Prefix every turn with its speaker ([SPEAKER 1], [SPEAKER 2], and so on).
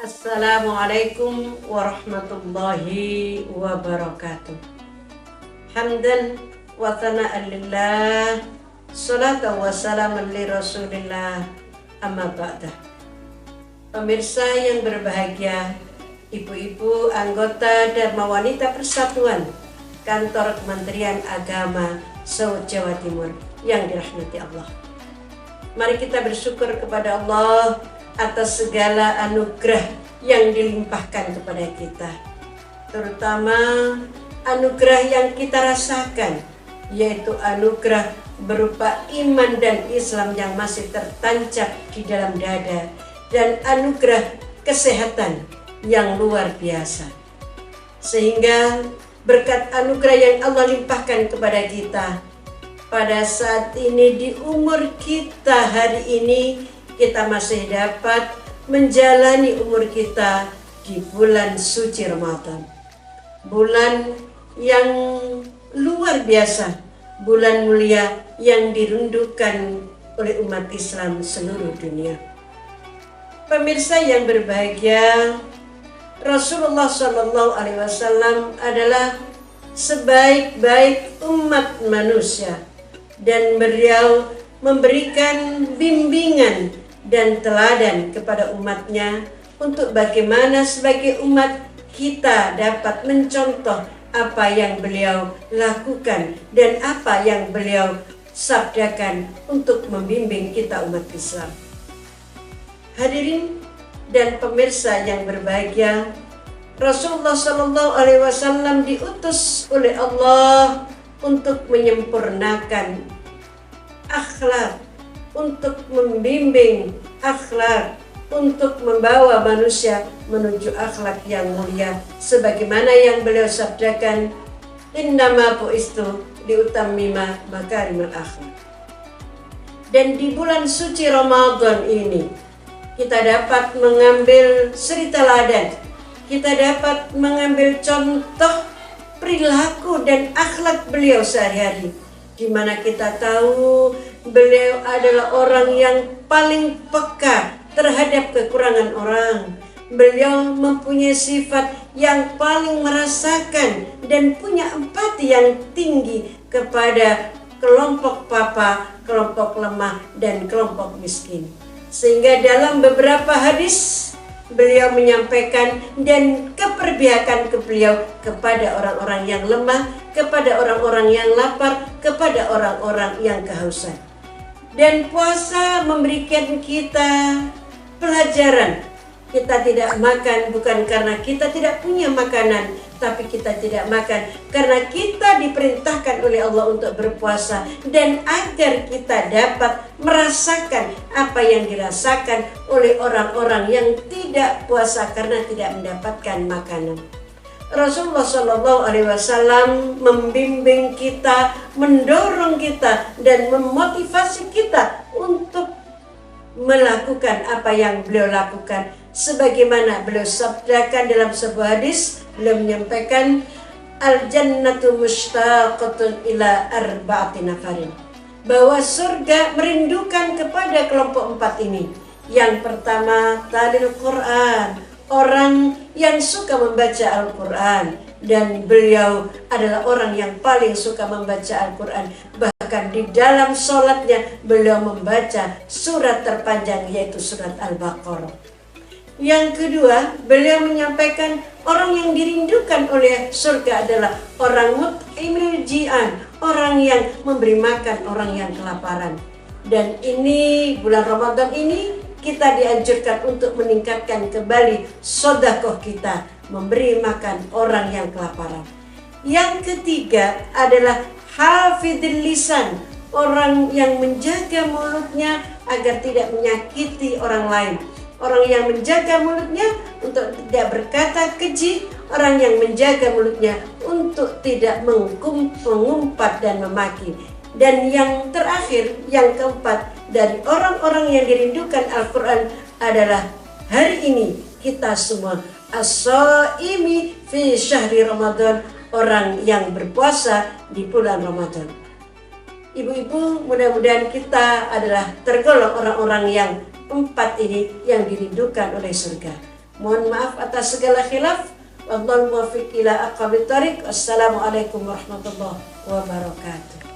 [SPEAKER 1] Assalamualaikum warahmatullahi wabarakatuh. Hamdan wa thana'an lillah, salatan wa salaman li rasulillah, amma ba'dah. Pemirsa yang berbahagia, ibu-ibu anggota Dharma Wanita Persatuan Kantor Kementerian Agama Sewot Jawa Timur yang dirahmati Allah. Mari kita bersyukur kepada Allah atas segala anugerah yang dilimpahkan kepada kita, terutama anugerah yang kita rasakan, yaitu anugerah berupa iman dan Islam yang masih tertancap di dalam dada, dan anugerah kesehatan yang luar biasa. Sehingga berkat anugerah yang Allah limpahkan kepada kita, pada saat ini di umur kita hari ini, kita masih dapat menjalani umur kita di bulan suci Ramadan. Bulan yang luar biasa, bulan mulia yang dirindukan oleh umat Islam seluruh dunia. Pemirsa yang berbahagia, Rasulullah SAW adalah sebaik-baik umat manusia, dan beliau memberikan bimbingan dan teladan kepada umatnya untuk bagaimana sebagai umat kita dapat mencontoh apa yang beliau lakukan dan apa yang beliau sabdakan untuk membimbing kita umat Islam. Hadirin dan pemirsa yang berbahagia, Rasulullah SAW diutus oleh Allah untuk menyempurnakan akhlak, untuk membimbing akhlak, untuk membawa manusia menuju akhlak yang mulia, sebagaimana yang beliau sabdakan, innama bu'istu liutammima makarimal akhlak. Dan di bulan suci Ramadan ini kita dapat mengambil suri teladan, kita dapat mengambil contoh perilaku dan akhlak beliau sehari-hari, di mana kita tahu beliau adalah orang yang paling peka terhadap kekurangan orang. Beliau mempunyai sifat yang paling merasakan dan punya empati yang tinggi kepada kelompok papa, kelompok lemah, dan kelompok miskin. Sehingga dalam beberapa hadis beliau menyampaikan dan keperbihakan ke beliau kepada orang-orang yang lemah, kepada orang-orang yang lapar, kepada orang-orang yang kehausan. Dan puasa memberikan kita pelajaran. Kita tidak makan bukan karena kita tidak punya makanan, tapi kita tidak makan karena kita diperintahkan oleh Allah untuk berpuasa, dan agar kita dapat merasakan apa yang dirasakan oleh orang-orang yang tidak puasa karena tidak mendapatkan makanan. Rasulullah SAW membimbing kita, mendorong kita, dan memotivasi kita untuk melakukan apa yang beliau lakukan. Sebagaimana beliau sabdakan dalam sebuah hadis, beliau menyampaikan, al-jannatu mushtaqatun ila arba'ati nafarin, bahwa surga merindukan kepada kelompok empat ini. Yang pertama, talil Quran, orang yang suka membaca Al-Quran, dan beliau adalah orang yang paling suka membaca Al-Quran. Bahkan di dalam sholatnya beliau membaca surat terpanjang, yaitu surat Al-Baqarah. Yang kedua, beliau menyampaikan orang yang dirindukan oleh surga adalah orang mut'imil ji'an, orang yang memberi makan orang yang kelaparan. Dan ini bulan Ramadan ini kita dianjurkan untuk meningkatkan kembali sedekah kita, memberi makan orang yang kelaparan. Yang ketiga adalah hafidhil lisan, orang yang menjaga mulutnya agar tidak menyakiti orang lain, orang yang menjaga mulutnya untuk tidak berkata keji, orang yang menjaga mulutnya untuk tidak mengumpat dan memaki. Dan yang terakhir, yang keempat, dari orang-orang yang dirindukan Al-Quran adalah hari ini kita semua as-shaimi fi syahri Ramadan, orang yang berpuasa di bulan Ramadan. Ibu-ibu, mudah-mudahan kita adalah tergolong orang-orang yang empat ini yang dirindukan oleh surga. Mohon maaf atas segala khilaf. Wallahul muwaffiq ila aqwamit thoriq. Wassalamualaikum warahmatullahi wabarakatuh.